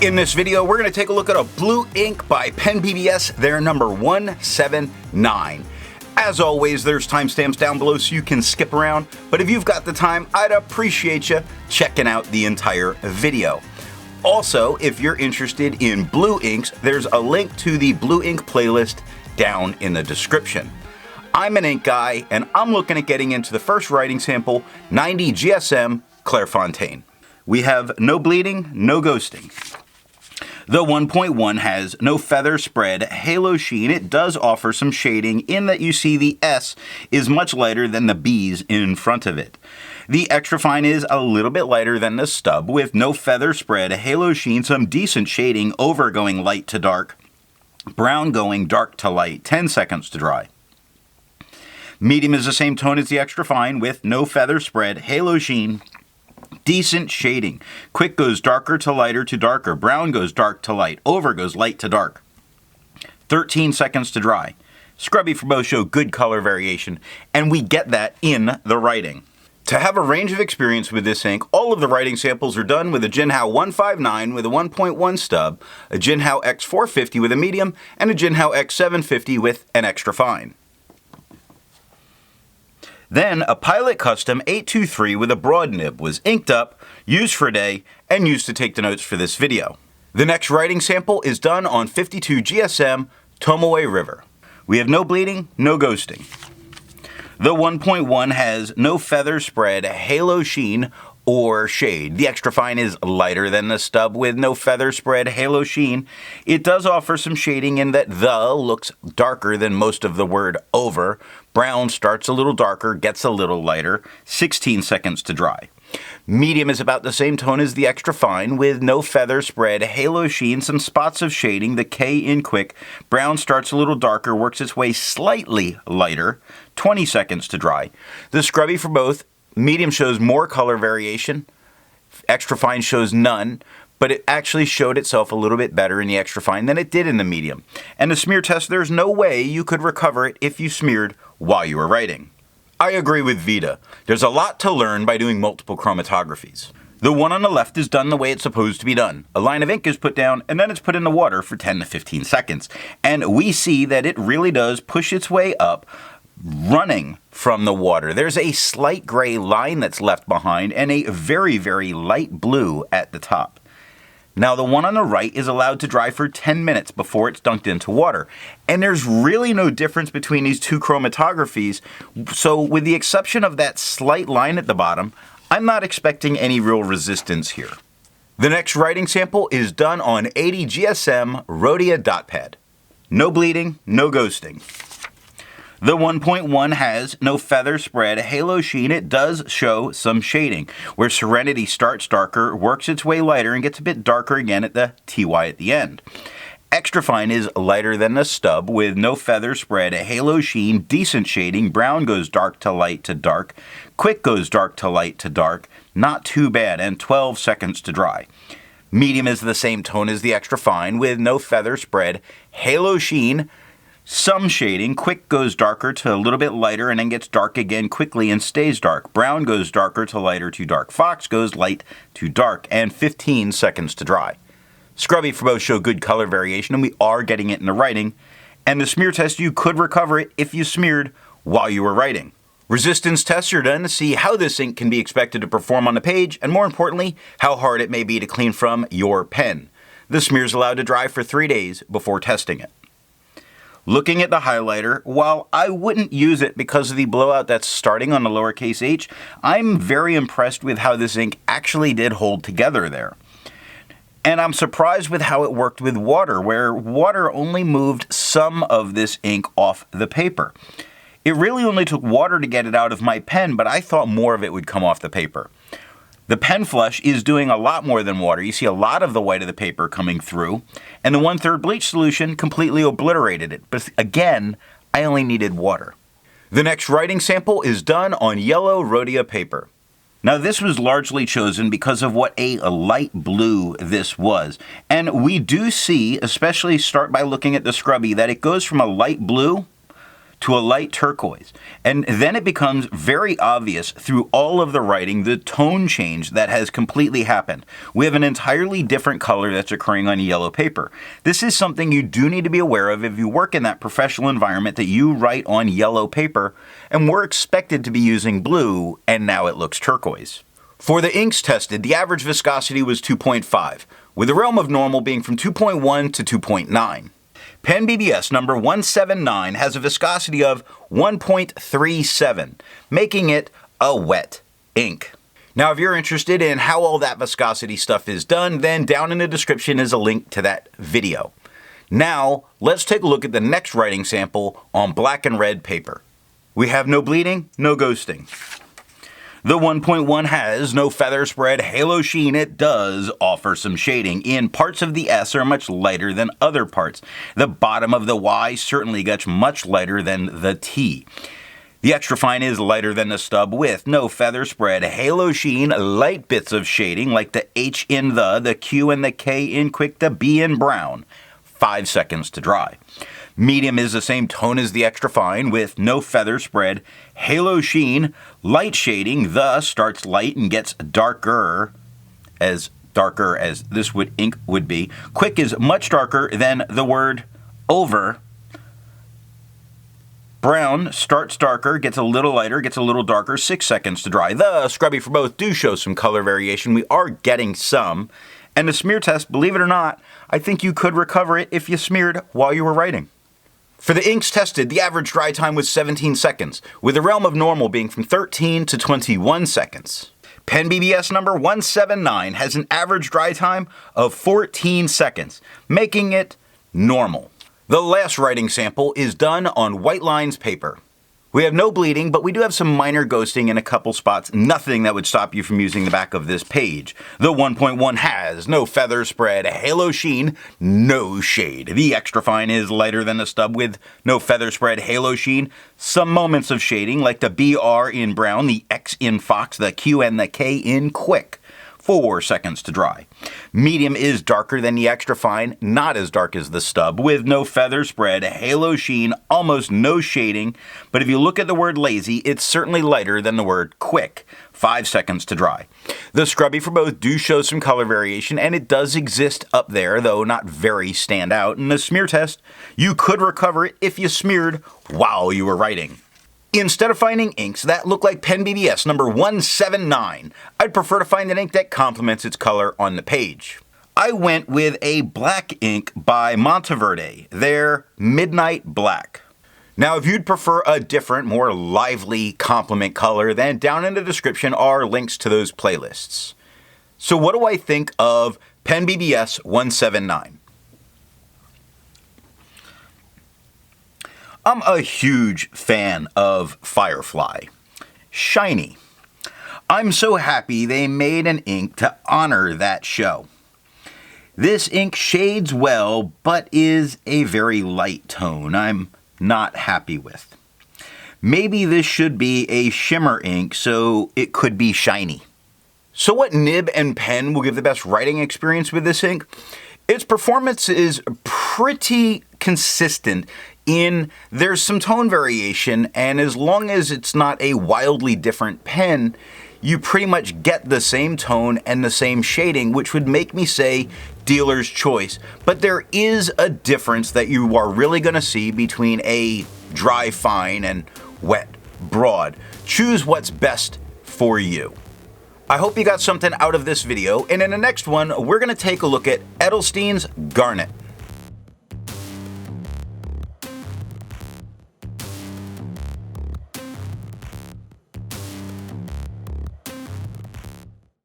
In this video, we're going to take a look at a blue ink by PensBBS, their number 179. As always, there's timestamps down below so you can skip around, but if you've got the time, I'd appreciate you checking out the entire video. Also, if you're interested in blue inks, there's a link to the blue ink playlist down in the description. I'm an ink guy, and I'm looking at getting into the first writing sample, 90 GSM Clairfontaine. We have no bleeding, no ghosting. The 1.1 has no feather spread, halo sheen. It does offer some shading in that you see the S is much lighter than the B's in front of it. The extra fine is a little bit lighter than the stub with no feather spread, halo sheen, some decent shading, over going light to dark, brown going dark to light, 10 seconds to dry. Medium is the same tone as the extra fine with no feather spread, halo sheen, decent shading. Quick goes darker to lighter to darker. Brown goes dark to light. Over goes light to dark. 13 seconds to dry. Scrubby for both show good color variation, and we get that in the writing. To have a range of experience with this ink, all of the writing samples are done with a Jinhao 159 with a 1.1 stub, a Jinhao X450 with a medium, and a Jinhao X750 with an extra fine. Then, a Pilot Custom 823 with a broad nib was inked up, used for a day, and used to take the notes for this video. The next writing sample is done on 52 GSM Tomoe River. We have no bleeding, no ghosting. The 1.1 has no feather spread, halo sheen, or shade. The extra fine is lighter than the stub with no feather spread, halo sheen. It does offer some shading in that the looks darker than most of the word over. Brown starts a little darker, gets a little lighter, 16 seconds to dry. Medium is about the same tone as the extra fine with no feather spread, halo sheen, some spots of shading, the K in quick. Brown starts a little darker, works its way slightly lighter, 20 seconds to dry. The scrubby for both. Medium shows more color variation, extra fine shows none, but it actually showed itself a little bit better in the extra fine than it did in the medium. And the smear test, there's no way you could recover it if you smeared while you were writing. I agree with Vita. There's a lot to learn by doing multiple chromatographies. The one on the left is done the way it's supposed to be done. A line of ink is put down and then it's put in the water for 10 to 15 seconds. And we see that it really does push its way up, running from the water. There's a slight gray line that's left behind and a very, very light blue at the top. Now the one on the right is allowed to dry for 10 minutes before it's dunked into water. And there's really no difference between these two chromatographies. So with the exception of that slight line at the bottom, I'm not expecting any real resistance here. The next writing sample is done on 80 GSM Rhodia dot pad. No bleeding, no ghosting. The 1.1 has no feather spread, halo sheen. It does show some shading, where Serenity starts darker, works its way lighter, and gets a bit darker again at the TY at the end. Extra fine is lighter than the stub, with no feather spread, halo sheen, decent shading. Brown goes dark to light to dark. Quick goes dark to light to dark. Not too bad, and 12 seconds to dry. Medium is the same tone as the extra fine, with no feather spread, halo sheen, some shading. Quick goes darker to a little bit lighter and then gets dark again quickly and stays dark. Brown goes darker to lighter to dark. Fox goes light to dark, and 15 seconds to dry. Scrubby for both show good color variation, and we are getting it in the writing. And the smear test, you could recover it if you smeared while you were writing. Resistance tests are done to see how this ink can be expected to perform on the page, and more importantly, how hard it may be to clean from your pen. The smear is allowed to dry for 3 days before testing it. Looking at the highlighter, while I wouldn't use it because of the blowout that's starting on the lowercase h, I'm very impressed with how this ink actually did hold together there. And I'm surprised with how it worked with water, where water only moved some of this ink off the paper. It really only took water to get it out of my pen, but I thought more of it would come off the paper. The pen flush is doing a lot more than water. You see a lot of the white of the paper coming through, and the 1/3 bleach solution completely obliterated it. But again, I only needed water. The next writing sample is done on yellow Rhodia paper. Now this was largely chosen because of what a light blue this was. And we do see, especially start by looking at the scrubby, that it goes from a light blue to a light turquoise. And then it becomes very obvious through all of the writing the tone change that has completely happened. We have an entirely different color that's occurring on yellow paper. This is something you do need to be aware of if you work in that professional environment that you write on yellow paper, and we're expected to be using blue, and now it looks turquoise. For the inks tested, the average viscosity was 2.5, with the realm of normal being from 2.1 to 2.9. PensBBS number 179 has a viscosity of 1.37, making it a wet ink. Now, if you're interested in how all that viscosity stuff is done, then down in the description is a link to that video. Now, let's take a look at the next writing sample on black and red paper. We have no bleeding, no ghosting. The 1.1 has no feather spread, halo sheen. It does offer some shading. In parts of the S are much lighter than other parts. The bottom of the Y certainly gets much lighter than the T. The extra fine is lighter than the stub with no feather spread, halo sheen, light bits of shading like the H in the Q and the K in quick, the B in brown. 5 seconds to dry. Medium is the same tone as the extra fine with no feather spread, halo sheen, light shading. The starts light and gets darker as this ink would be. Quick is much darker than the word over. Brown starts darker, gets a little lighter, gets a little darker, 6 seconds to dry. The scrubby for both do show some color variation. We are getting some. And the smear test, believe it or not, I think you could recover it if you smeared while you were writing. For the inks tested, the average dry time was 17 seconds, with the realm of normal being from 13 to 21 seconds. PensBBS number 179 has an average dry time of 14 seconds, making it normal. The last writing sample is done on white lines paper. We have no bleeding, but we do have some minor ghosting in a couple spots, nothing that would stop you from using the back of this page. The 1.1 has no feather spread, halo sheen, no shade. The extra fine is lighter than the stub with no feather spread, halo sheen. Some moments of shading like the BR in brown, the X in fox, the Q and the K in quick. 4 seconds to dry. Medium is darker than the extra fine, not as dark as the stub, with no feather spread, halo sheen, almost no shading, but if you look at the word lazy, it's certainly lighter than the word quick. 5 seconds to dry. The scrubby for both do show some color variation, and it does exist up there, though not very stand out. In the smear test, you could recover it if you smeared while you were writing. Instead of finding inks that look like PensBBS number 179, I'd prefer to find an ink that complements its color on the page. I went with a black ink by Monteverde, their Midnight Black. Now, if you'd prefer a different, more lively complement color, then down in the description are links to those playlists. So what do I think of PensBBS 179? I'm a huge fan of Firefly. Shiny. I'm so happy they made an ink to honor that show. This ink shades well, but is a very light tone I'm not happy with. Maybe this should be a shimmer ink so it could be shiny. So what nib and pen will give the best writing experience with this ink? Its performance is pretty consistent in there's some tone variation, and as long as it's not a wildly different pen, you pretty much get the same tone and the same shading, which would make me say dealer's choice. But there is a difference that you are really going to see between a dry fine and wet broad. Choose what's best for you. I hope you got something out of this video, and in the next one, we're going to take a look at Edelstein's Garnet.